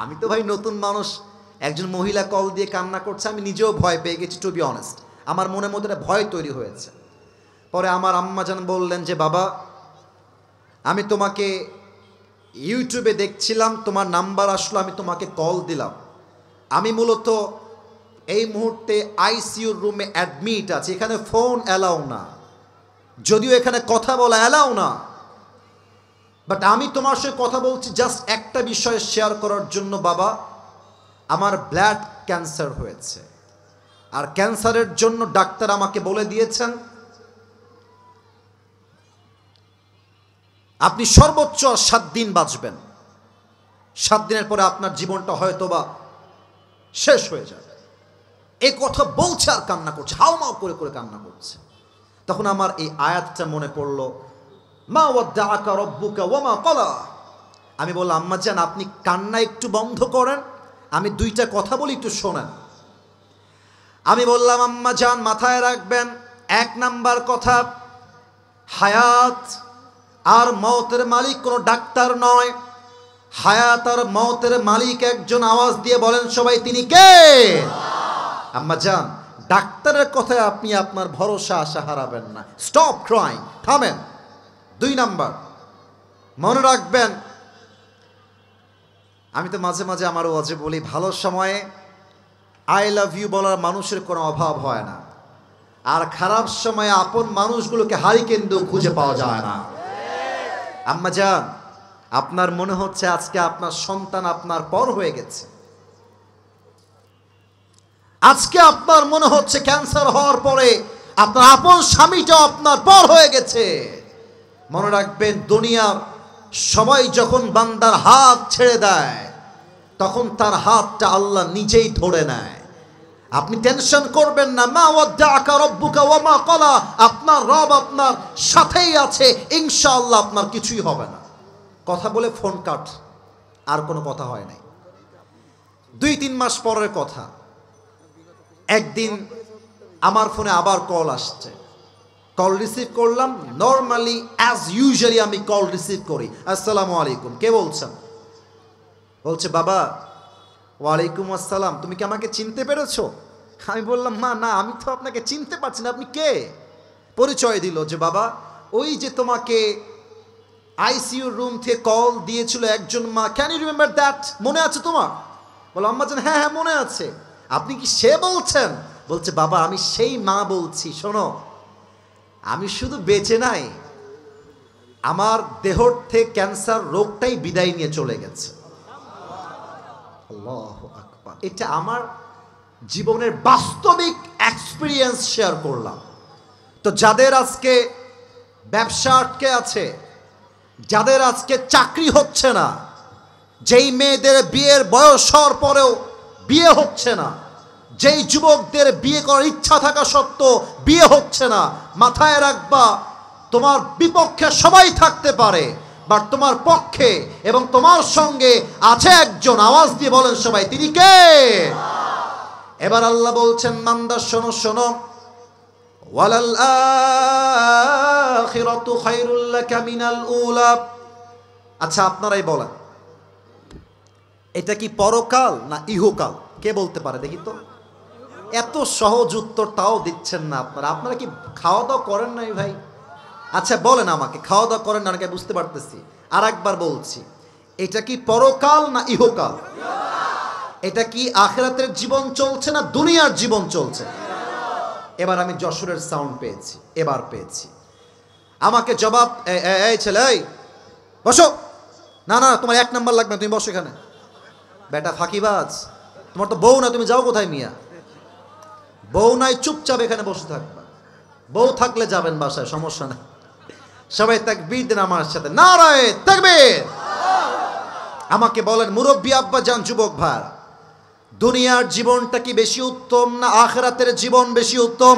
আমি তো ভাই নতুন মানুষ, একজন মহিলা কল দিয়ে কান্না করছে, আমি নিজেও ভয় পেয়ে গেছি, টু বি অনেস্ট। আমার মনের মধ্যে একটা ভয় তৈরি হয়েছে। পরে আমার আম্মাজান বললেন যে বাবা, আমি তোমাকে ইউটিউবে দেখছিলাম, তোমার নাম্বার আসলো, আমি তোমাকে কল দিলাম। আমি মূলত এই মুহূর্তে আইসিইউর রুমে অ্যাডমিট আছে, এখানে ফোন অ্যালাউ না, যদিও এখানে কথা বলা অ্যালাউ না, বাট আমি তোমার সঙ্গে কথা বলছি জাস্ট একটা বিষয় শেয়ার করার জন্য। বাবা, আমার ব্লাড ক্যান্সার হয়েছে, আর ক্যান্সারের জন্য ডাক্তার আমাকে বলে দিয়েছেন আপনি সর্বোচ্চ 7 দিন বাঁচবেন। 7 দিনের পরে আপনার জীবনটা হয়তোবা শেষ হয়ে যাবে। এই কথা বলছে আর কান্না করছে, হাউমাউ করে করে কান্না করছে। তখন আমার এই আয়াতটা মনে পড়লো, মা ওয়াদ্দাআকা রাব্বুকা ওয়া মা ক্বালা। আমি বললাম আম্মা জান, আপনি কান্না একটু বন্ধ করেন, আমি 2টা কথা বলি, একটু শোনেন। আমি বললাম আম্মা জান মাথায় রাখবেন, 1 নাম্বার কথা, হায়াত আর মওতের মালিক কোনো ডাক্তার নয়। হায়াত আর মওতের মালিক একজন। আওয়াজ দিয়ে বলেন সবাই, তিনি কে? আম্মা জান, ডাক্তারের কথায় আপনি আপনার ভরসা আশা হারাবেন না। স্টপ ক্রাইং, থামেন। 2 নাম্বার, মনে রাখবেন, আমি তো মাঝে মাঝে আমার ওয়াজে বলি, ভালো সময়ে আই লাভ ইউ বলার মানুষের কোনো অভাব হয় না, আর খারাপ সময়ে আপন মানুষগুলোকে হারিকেন দিয়েও খুঁজে পাওয়া যায় না। আম্মা জান, আপনার মনে হচ্ছে আজকে আপনার সন্তান আপনার পর হয়ে গেছে, আজকে আপনার মনে হচ্ছে ক্যান্সার হওয়ার পরে আপনার আপন স্বামীটাও আপনার পর হয়ে গেছে। মনে রাখবেন, দুনিয়ার সবাই যখন বান্দার হাত ছেড়ে দেয়, তখন তার হাতটা আল্লাহ নিজেই ধরে নেয়। আপনি টেনশন করবেন না। মা ওয়াদ্দাআকা রাব্বুকা ওয়া মা ক্বালা। আপনার রব আপনার সাথেই আছে, ইনশাআল্লাহ আপনার কিছুই হবে না। কথা বলে ফোন কাট, আর কোনো কথা হয় নাই। 2-3 মাস পরের কথা, একদিন আমার ফোনে আবার কল আসছে। কল রিসিভ করলাম। নর্মালি অ্যাজ ইউজুয়ালি আমি কল রিসিভ করি, আসসালামু আলাইকুম, কে বলছেন? বলছে বাবা, ওয়ালাইকুম আসসালাম, তুমি কি আমাকে চিনতে পেরেছো? আমি বললাম মা, না, আমি তো আপনাকে চিনতে পারছি না, আপনি কে? পরিচয় দিল যে বাবা, ওই যে তোমাকে আইসিইউর রুম থেকে কল দিয়েছিল একজন মা, ক্যান ইউ রিমেম্বার দ্যাট? মনে আছে তোমার? বলো আম্মা জান, হ্যাঁ হ্যাঁ মনে আছে। আপনি কি সে বলছেন? বলছে বাবা, আমি সেই মা বলছি। শোনো, আমি শুধু বেঁচে নাই, আমার দেহর থেকে ক্যান্সার রোগটাই বিদায় নিয়ে চলে গেছে। আল্লাহু আকবার। এটা আমার জীবনের বাস্তবিক এক্সপিরিয়েন্স শেয়ার করলাম। তো যাদের আজকে ব্যবসা আটকে আছে, যাদের আজকে চাকরি হচ্ছে না, যেই মেয়েদের বিয়ের বয়স হওয়ার পরেও বিয়ে হচ্ছে না, যেই যুবকদের বিয়ে করার ইচ্ছা থাকা সত্ত্বেও বিয়ে হচ্ছে না, মাথায় রাখবা, তোমার বিপক্ষে সবাই থাকতে পারে, বাট তোমার পক্ষে এবং তোমার সঙ্গে আছে একজন। আওয়াজ দিয়ে বলেন সবাই, তিনি কে? এবার আল্লাহ বলছেন, বান্দা শোনো শোনো, ওয়ালাল আখিরাতু খায়রুল লাকা মিনাল উলা। আচ্ছা আপনারাই বলেন, এটা কি পরকাল না ইহকাল? কে বলতে পারে দেখি তো? এত সহজ উত্তর তাও দিচ্ছেন না আপনারা। আপনারা কি খাওয়া দাওয়া করেন নাই ভাই? আচ্ছা বলেন আমাকে, খাওয়া দাওয়া করেন না নাকি? বুঝতে পারতেছি। আর একবার বলছি, এটা কি পরকাল না ইহকাল? এটা কি আখিরাতের জীবন চলছে না দুনিয়ার জীবন চলছে? এবার আমি যশোরের সাউন্ড পেয়েছি, এবার পেয়েছি। আমাকে জবাব, এই ছেলে, এই বসো। না না, তোমার 1 নাম্বার লাগবে না, তুমি বসো এখানে। বেটা ফাঁকিবাজ, তোমার তো বউ না, তুমি যাও কোথায় মিয়া? বউ নাই, চুপচাপ এখানে বসে থাকবা। বউ থাকলে যাবেন বাসায়, সমস্যা নাই। সবাই তাকবীর দেন আমার সাথে, নারায়ে তাকবীর। আমাকে বলেন মুরব্বী আব্বা জান, যুবক ভাই, দুনিয়ার জীবনটা কি বেশি উত্তম না আখিরাতের জীবন বেশি উত্তম?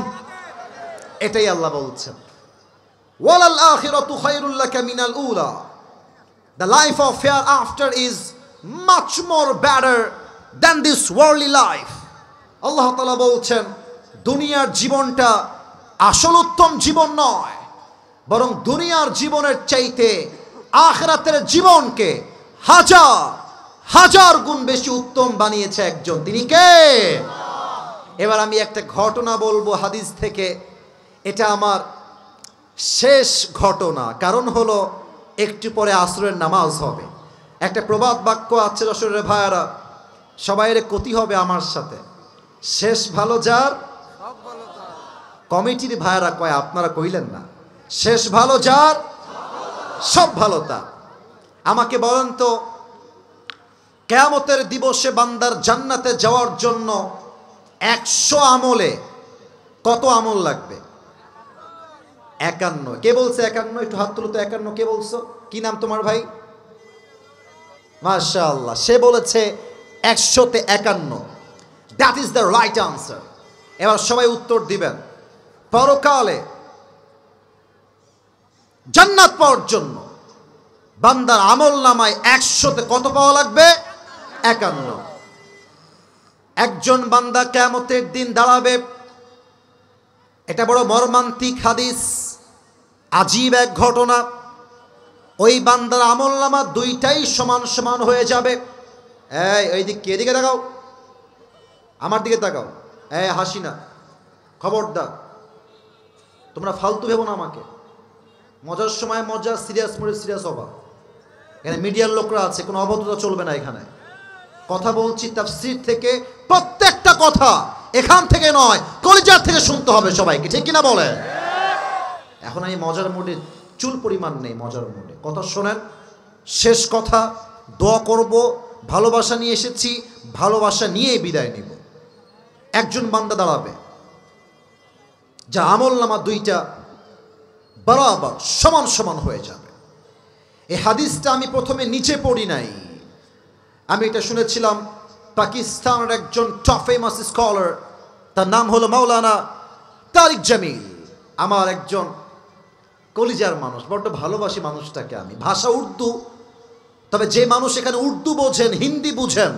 এটাই আল্লাহ বলছেন, ওয়ালাল আখিরাতু খায়রুল লাকা মিনাল উলা। The life of hereafter is much more better than this worldly life. আল্লাহ তাআলা বলছেন, দুনিয়ার জীবনটা আসল উত্তম জীবন নয়, বরং দুনিয়ার জীবনের চাইতে আখিরাতের জীবনকে হাজার হাজার গুণ বেশি উত্তম বানিয়েছে একজন, তিনি কে? এবার আমি একটা ঘটনা বলবো হাদিস থেকে। এটা আমার শেষ ঘটনা, কারণ হলো একটু পরে আসরের নামাজ হবে। একটা প্রবাদ বাক্য আছে রসুলের ভাইয়ারা, সবাইয়ের ক্ষতি হবে আমার সাথে, শেষ ভালো যার। কমিটির ভাইয়ারা কয়, আপনারা কইলেন না, শেষ ভালো যার সব ভালো তার। আমাকে বলেন তো, কিয়ামতের দিবসে বান্দার জান্নাতে যাওয়ার জন্য 100 আমলে কত আমল লাগবে? 51। কে বলছে 51? একটু হাত তুলো তো। 51 কে বলছো? কি নাম তোমার ভাই? মাশাআল্লাহ, সে বলেছে 100-তে 51। That is the right answer. এবার সবাই উত্তর দিবেন। পরকালে জান্নাত পাওয়ার জন্য বান্দার আমল নামায় 100-তে কত পাওয়া লাগবে? 51। একজন বান্দা কিয়ামতের দিন দাঁড়াবে। এটা বড় মর্মান্তিক হাদিস, আজীব এক ঘটনা। ওই বান্দার আমল নামা দুইটাই সমান সমান হয়ে যাবে। এই দিক, এদিকে তাকাও, আমার দিকে তাকাও। হাসি না, খবরদার, তোমরা ফালতু ভেবো না আমাকে। মজার সময় মজা, সিরিয়াস মোডে সিরিয়াস হবা। এখানে মিডিয়ার লোকরা আছে, কোনো অভদ্রতা চলবে না এখানে। কথা বলছি তাফসীর থেকে, প্রত্যেকটা কথা এখান থেকে নয়, কলিজার থেকে শুনতে হবে সবাইকে, ঠিক কিনা বলে? এখন আমি মজার মুডে, চুল পরিমাণ নেই মজার মুডে। কথা শোনেন, শেষ কথা, দোয়া করব। ভালোবাসা নিয়ে এসেছি, ভালোবাসা নিয়েই বিদায় নিব। একজন বান্দা দাঁড়াবে, যা আমল নামা দুইটা বরাবর সমান সমান হয়ে যাবে। এই হাদিসটা আমি প্রথমে নিচে পড়ি নাই, আমি এটা শুনেছিলাম পাকিস্তানের একজন টপ ফেমাস স্কলার, তার নাম হলো মাওলানা তারিক জামিল। আমার একজন কলিজার মানুষ, বড্ড ভালোবাসি মানুষটাকে আমি। ভাষা উর্দু, তবে যে মানুষ এখানে উর্দু বোঝেন, হিন্দি বুঝেন,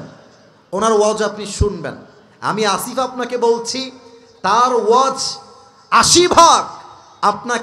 ওনার ওয়াজ আপনি শুনবেন। আমি আসিফ আপনাকে বলছি, তার ওয়াজ 80 ভাগ আপনাকে